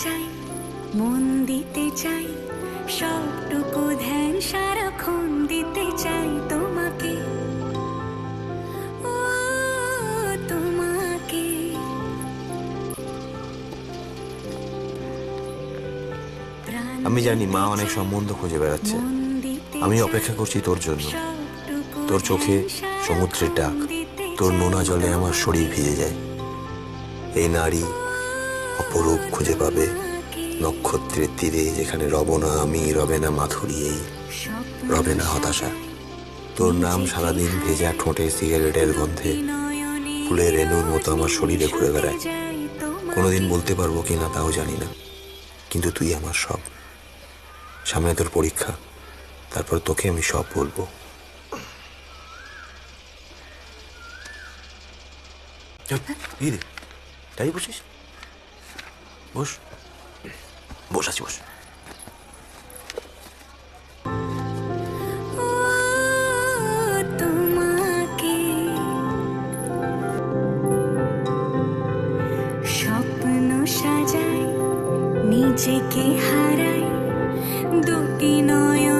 চাই, মন দিতে চাই, সবটুকু ধ্যান সারাক্ষণ দিতে চাই তোমাকে, ও তোমাকে। আমি জানি মা অনেক সম্বন্ধ খুঁজে বেড়াচ্ছে, আমি অপেক্ষা করছি তোর জন্য। তোর চোখে সমুদ্রের ডাক, তোর নোনা জলে আমার শরীর ভিজে যায়। এই নারী অপরূপ খুঁজে পাবে নক্ষত্রের তীরে, যেখানে রব না আমি, রবে না মাধুরী, এই রবে না হতাশা। তোর নাম সারাদিন ভেজা ঠোঁটে সিগারেটের গন্ধে ফুলের রেণুর মতো আমার শরীরে ঘুরে বেড়ায়। কোনোদিন বলতে পারবো কি না তাও জানি না, কিন্তু তুই আমার সব। সামনে তোর পরীক্ষা, তারপর তোকে আমি সব বলবো। এই রে, তাই বসিস? বস বস, আছি বস। তোমাকে স্বপ্ন সাজাই, নিজেকে হারাই, দুটি নয়ন